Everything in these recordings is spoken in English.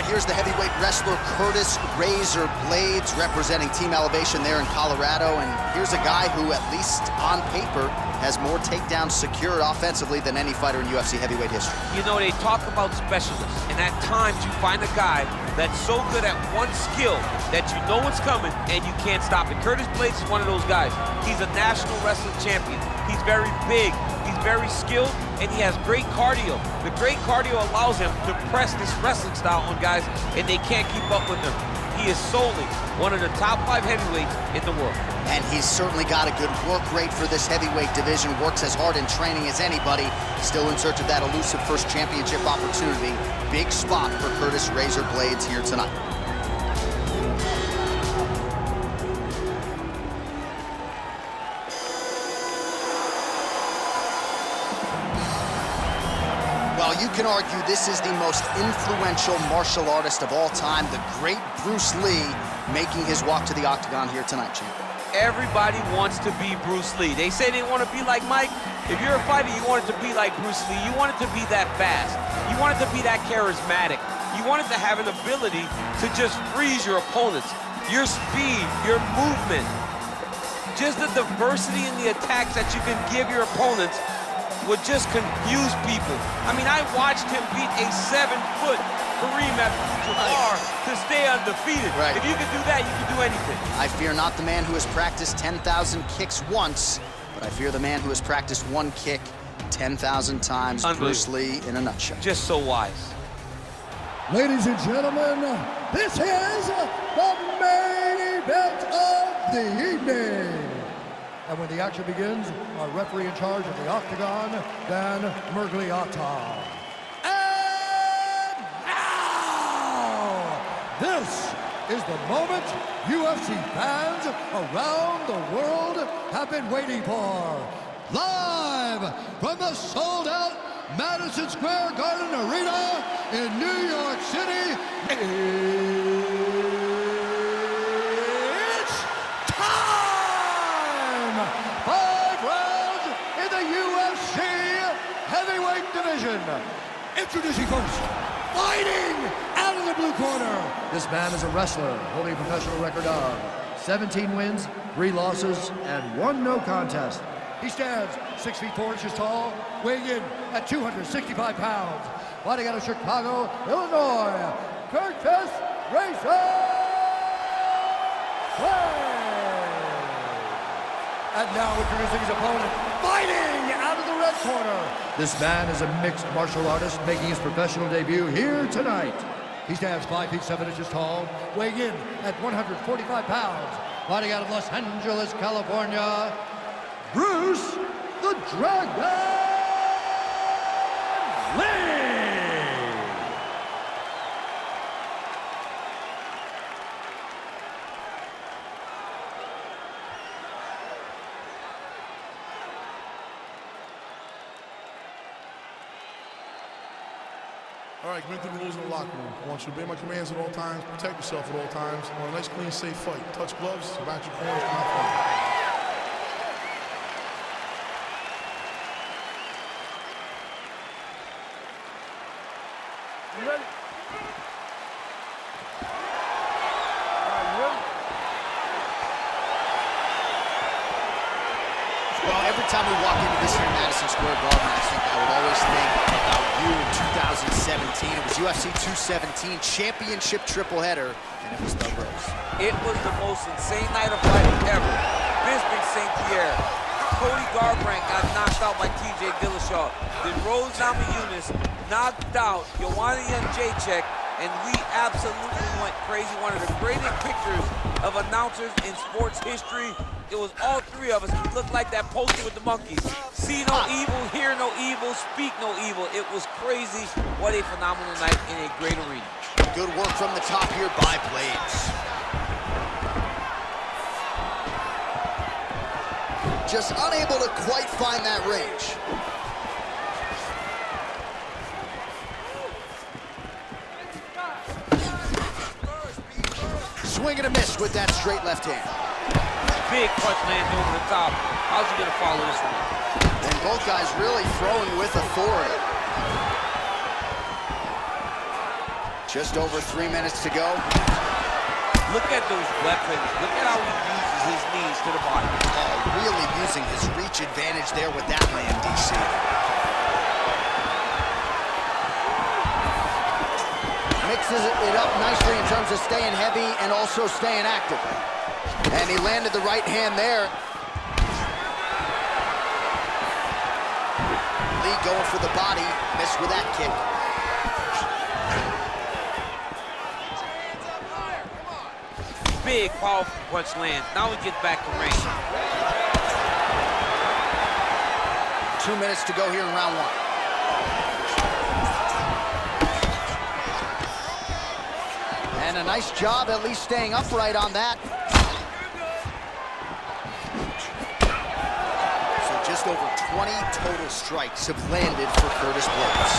here's the heavyweight wrestler Curtis Razor Blaydes representing Team Elevation there in Colorado. And here's a guy who, at least on paper, has more takedowns secured offensively than any fighter in UFC heavyweight history. You know, they talk about specialists, and at times you find a guy that's so good at one skill that you know it's coming and you can't stop it. Curtis Blaydes is one of those guys. He's a national wrestling champion. He's very big, he's very skilled, and he has great cardio. The great cardio allows him to press this wrestling style on guys, and they can't keep up with him. He is solely one of the top 5 heavyweights in the world. And he's certainly got a good work rate for this heavyweight division, works as hard in training as anybody, still in search of that elusive first championship opportunity. Big spot for Curtis Razor Blaydes here tonight. Well, you can argue this is the most influential martial artist of all time, the great Bruce Lee, making his walk to the octagon here tonight, champ. Everybody wants to be Bruce Lee. They say they want to be like Mike. If you're a fighter, you want it to be like Bruce Lee. You want it to be that fast. You want it to be that charismatic. You want it to have an ability to just freeze your opponents. Your speed, your movement, just the diversity in the attacks that you can give your opponents would just confuse people. I mean, I watched him beat a 7-foot Kareem Abdul-Jabbar to stay undefeated. Right. If you can do that, you can do anything. I fear not the man who has practiced 10,000 kicks once, but I fear the man who has practiced one kick 10,000 times. Bruce Lee in a nutshell. Just so wise. Ladies and gentlemen, this is the main event of the evening. And when the action begins, our referee in charge of the octagon, Dan Mergliata. And now, this is the moment UFC fans around the world have been waiting for. Live from the sold-out Madison Square Garden Arena in New York City, it's time! 5 rounds in the UFC heavyweight division. Introducing first, fighting out of the blue corner. This man is a wrestler holding a professional record of 17 wins, 3 losses, and 1 no contest. He stands 6 feet 4 inches tall, weighing in at 265 pounds. Fighting out of Chicago, Illinois, Curtis Razor Blaydes. And now introducing his opponent, fighting out of the red corner. This man is a mixed martial artist making his professional debut here tonight. He stands 5 feet 7 inches tall, weighing in at 145 pounds. Fighting out of Los Angeles, California, Bruce the Dragon Lee! All right, commit to the rules in the locker room. I want you to obey my commands at all times, protect yourself at all times. I want a nice, clean, safe fight. Touch gloves, back your corners, not fight. You ready? Well, every time we walk into this here Madison Square Garden, I think I would always think about you in 2017. It was UFC 217 championship triple header, and it was Doug Rose. It was the most insane night of fighting ever. Bisping St. Pierre. Cody Garbrandt got knocked out by TJ Dillashaw. Then Rose Namajunas knocked out Joanna Jędrzejczyk, and we absolutely went crazy. One of the greatest pictures of announcers in sports history. It was all 3 of us. We looked like that poster with the monkeys. See no evil, hear no evil, speak no evil. It was crazy. What a phenomenal night in a great arena. Good work from the top here by Blaydes. Just unable to quite find that range. Swing and a miss with that straight left hand. Big punch lands over the top. How's he gonna follow this one? And both guys really throwing with authority. Just over 3 minutes to go. Look at those weapons. Look at how he uses his knees to the body. Oh, really using his reach advantage there with that land, DC. Mixes it up nicely in terms of staying heavy and also staying active. And he landed the right hand there. Lee going for the body, missed with that kick. Big, powerful punch lands. Now he gets back to range. 2 minutes to go here in round one. And a nice job at least staying upright on that. So just over 20 total strikes have landed for Curtis Blaydes.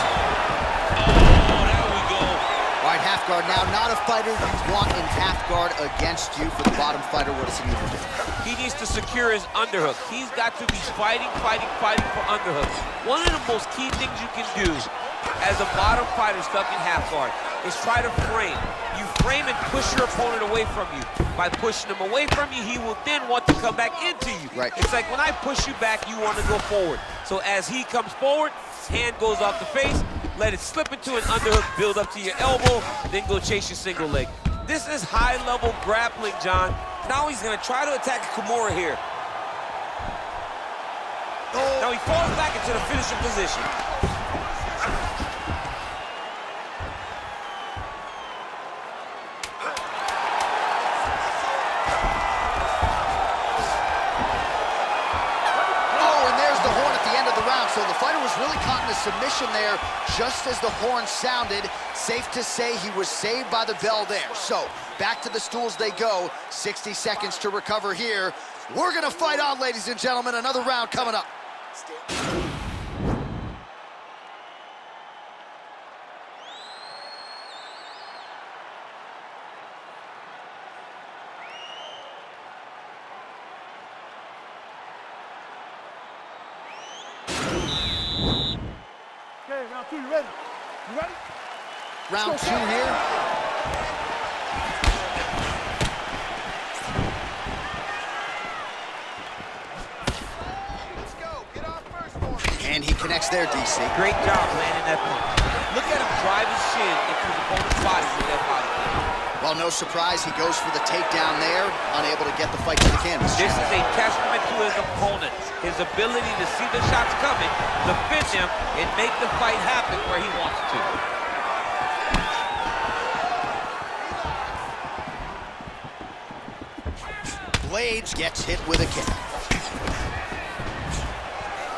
Oh, there we go. All right, half guard now. Not a fighter you want in half guard against you. For the bottom fighter, what does he need to do? He needs to secure his underhook. He's got to be fighting for underhooks. One of the most key things you can do as a bottom fighter stuck in half guard is try to frame. You frame and push your opponent away from you. By pushing him away from you, he will then want to come back into you. Right. It's like when I push you back, you want to go forward. So as he comes forward, his hand goes off the face, let it slip into an underhook, build up to your elbow, then go chase your single leg. This is high-level grappling, John. Now he's going to try to attack Kimura here. Oh. Now he falls back into the finishing position. So the fighter was really caught in a submission there just as the horn sounded. Safe to say he was saved by the bell there. So back to the stools they go. 60 seconds to recover here. We're gonna fight on, ladies and gentlemen. Another round coming up. Okay, round two, you ready? You ready? Round two here. Let's go. Get off first for me. And he connects there, DC. Great job landing that punch. Look at him drive his shin into his opponent's body with that body. Well, no surprise, he goes for the takedown there, unable to get the fight to the canvas. This is a testament to his opponent, his ability to see the shots coming, defend them, and make the fight happen where he wants to. Blaydes gets hit with a kick.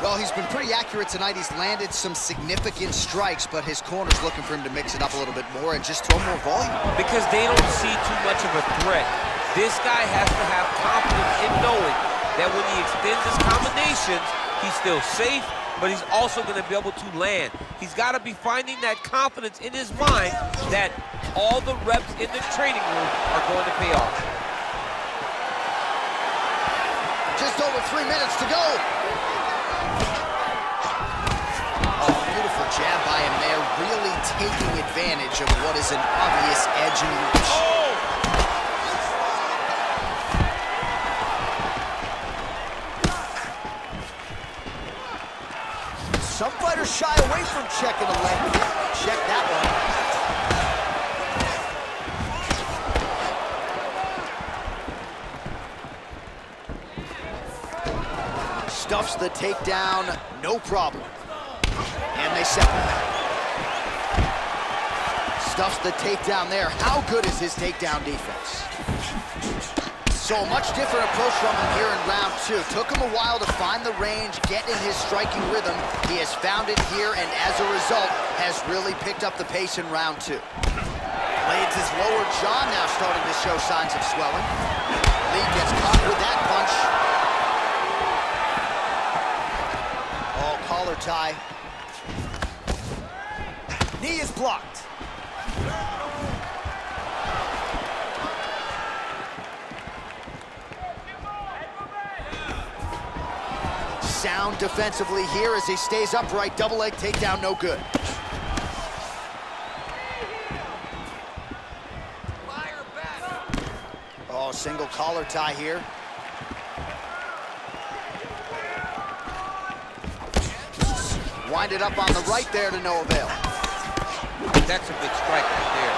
Well, he's been pretty accurate tonight. He's landed some significant strikes, but his corner's looking for him to mix it up a little bit more and just throw more volume. Because they don't see too much of a threat. This guy has to have confidence in knowing that when he extends his combinations, he's still safe, but he's also going to be able to land. He's got to be finding that confidence in his mind that all the reps in the training room are going to pay off. Just over 3 minutes to go. Oh, beautiful jab by him there, really taking advantage of what is an obvious edge and reach. Oh! Some fighters shy away from checking a leg. Check that one. Stuffs the takedown, no problem. And they separate. Stuffs the takedown there. How good is his takedown defense? So a much different approach from him here in round two. Took him a while to find the range, get in his striking rhythm. He has found it here, and as a result, has really picked up the pace in round two. Blaydes' lower jaw now starting to show signs of swelling. Lee gets caught with that punch. Oh, collar tie. Knee is blocked. Sound defensively here as he stays upright. Double leg takedown, no good. Single collar tie here. Winded up on the right there to no avail. That's a big strike right there.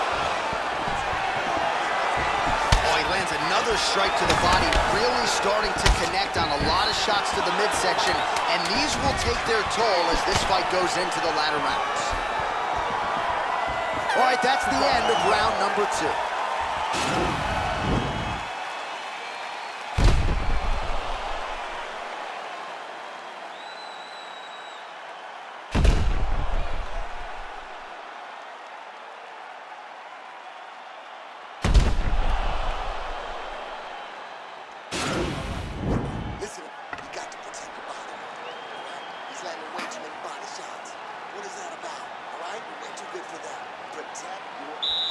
Oh, he lands another strike to the body, really starting to connect on a lot of shots to the midsection, and these will take their toll as this fight goes into the latter rounds. All right, that's the end of round number 2.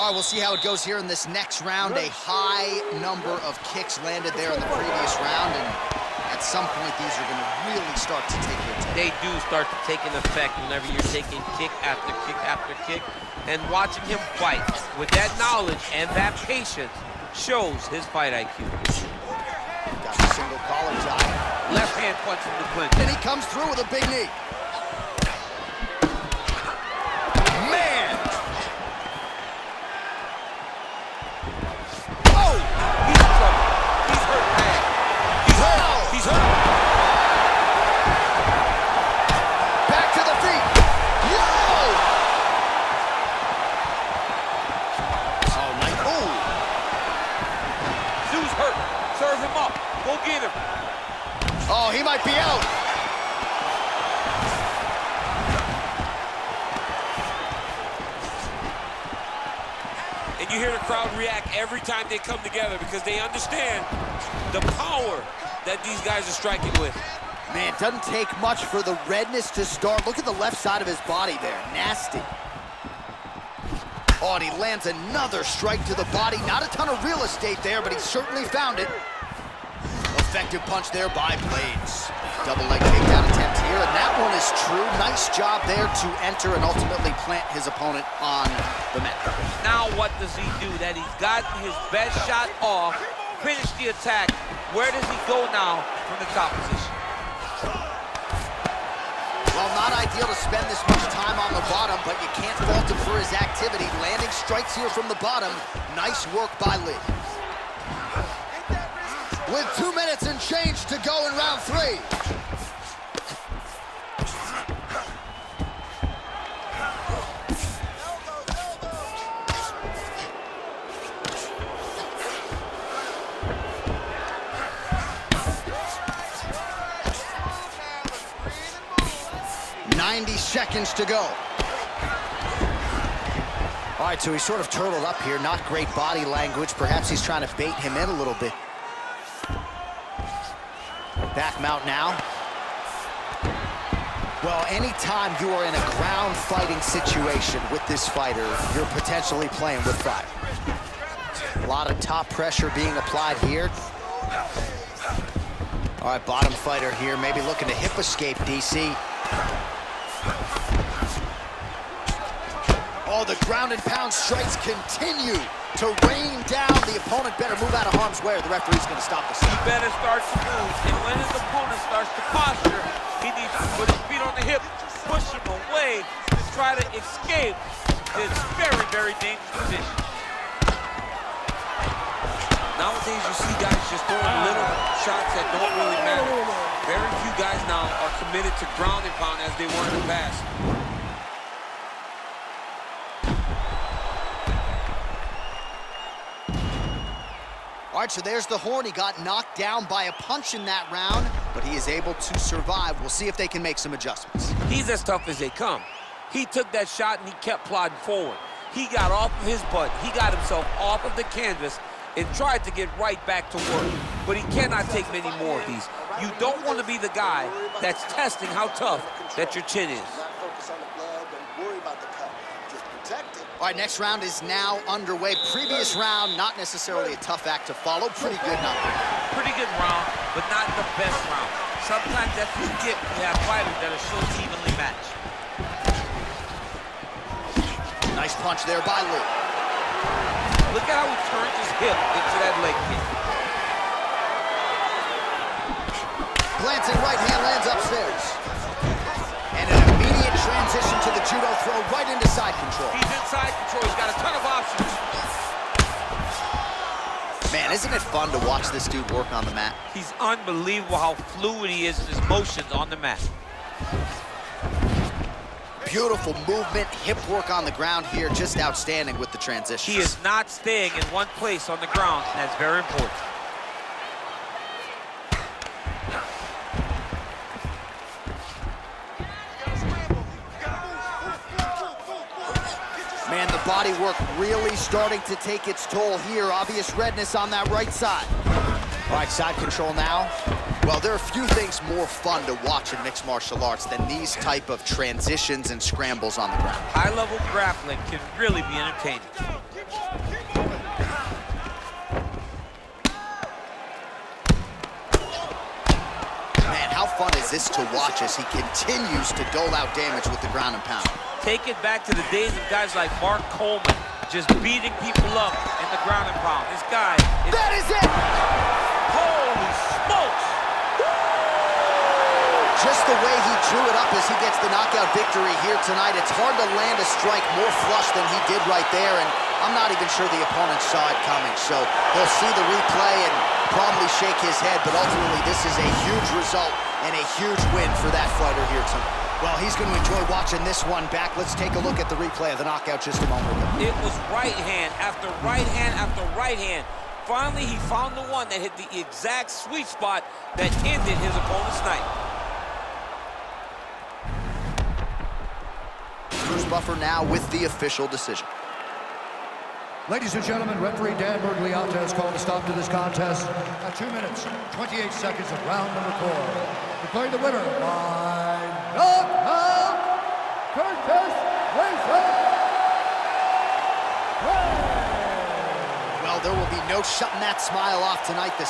All right, we'll see how it goes here in this next round. A high number of kicks landed there in the previous round, and at some point, these are going to really start to take their toll. They do start to take an effect whenever you're taking kick after kick after kick, and watching him fight with that knowledge and that patience shows his fight IQ. Got a single collar tie. Left hand punch from the clinch. And he comes through with a big knee. Man! Oh! He's in trouble. He's hurt bad. He's hurt. He's hurt. Back to the feet. Whoa! Oh, nice. Oh! Dude's hurt. Serve him up. Go get him. Oh, he might be out. And you hear the crowd react every time they come together because they understand the power that these guys are striking with. Man, doesn't take much for the redness to start. Look at the left side of his body there. Nasty. Oh, and he lands another strike to the body. Not a ton of real estate there, but he certainly found it. Effective punch there by Blaydes. Double leg takedown attempt here, and that one is true. Nice job there to enter and ultimately plant his opponent on the mat. Now what does he do? That he's gotten his best shot off, finished the attack. Where does he go now from the top position? Well, not ideal to spend this much time on the bottom, but you can't fault him for his activity. Landing strikes here from the bottom. Nice work by Lee. With 2 minutes and change to go in round 3. 90 seconds to go. All right, so he's sort of turtled up here. Not great body language. Perhaps he's trying to bait him in a little bit. Back mount now. Well, anytime you are in a ground fighting situation with this fighter, you're potentially playing with fire. A lot of top pressure being applied here. All right, bottom fighter here, maybe looking to hip escape, DC. Oh, the ground and pound strikes continue to rain down. The opponent better move out of harm's way, or the referee's going to stop this. He better start to move, and when his opponent starts to posture, he needs to put his feet on the hip, push him away to try to escape this very, very dangerous position. Nowadays, you see guys just throwing little shots that don't really matter. Very few guys now are committed to ground and pound as they were in the past. All right, so there's the horn. He got knocked down by a punch in that round, but he is able to survive. We'll see if they can make some adjustments. He's as tough as they come. He took that shot and he kept plodding forward. He got off of his butt. He got himself off of the canvas and tried to get right back to work. But he cannot take many more of these. You don't want to be the guy that's testing how tough that your chin is. All right, next round is now underway. Previous round, not necessarily a tough act to follow. Pretty good, not bad. Pretty good round, but not the best round. Sometimes that's what you get when you have fighters that are so evenly matched. Nice punch there by Lee. Look at how he turns his hip into that leg kick. glancing right hand lands upstairs. And an immediate transition to the judo throw right into side control. He's in side control. He's got a ton of options. Man, isn't it fun to watch this dude work on the mat? He's unbelievable how fluid he is in his motions on the mat. Beautiful movement, hip work on the ground here, just outstanding with the transition. He is not staying in one place on the ground, and that's very important. Man, the body work really starting to take its toll here. Obvious redness on that right side. All right, side control now. Well, there are few things more fun to watch in mixed martial arts than these type of transitions and scrambles on the ground. High-level grappling can really be entertaining. Man, how fun is this to watch as he continues to dole out damage with the ground and pound? Take it back to the days of guys like Mark Coleman, just beating people up in the ground and pound. This guy is... That is it! Holy smokes! Just the way he drew it up as he gets the knockout victory here tonight. It's hard to land a strike more flush than he did right there, and I'm not even sure the opponent saw it coming. So he'll see the replay and probably shake his head, but ultimately this is a huge result and a huge win for that fighter here tonight. Well, he's going to enjoy watching this one back. Let's take a look at the replay of the knockout just a moment ago. It was right hand after right hand after right hand. Finally, he found the one that hit the exact sweet spot that ended his opponent's night. Bruce Buffer now with the official decision. Ladies and gentlemen, referee Dan Bergliata has called a stop to this contest at 2 minutes, 28 seconds of round number 4. Declaring the winner by knockout, Curtis Razor. Well, there will be no shutting that smile off tonight. The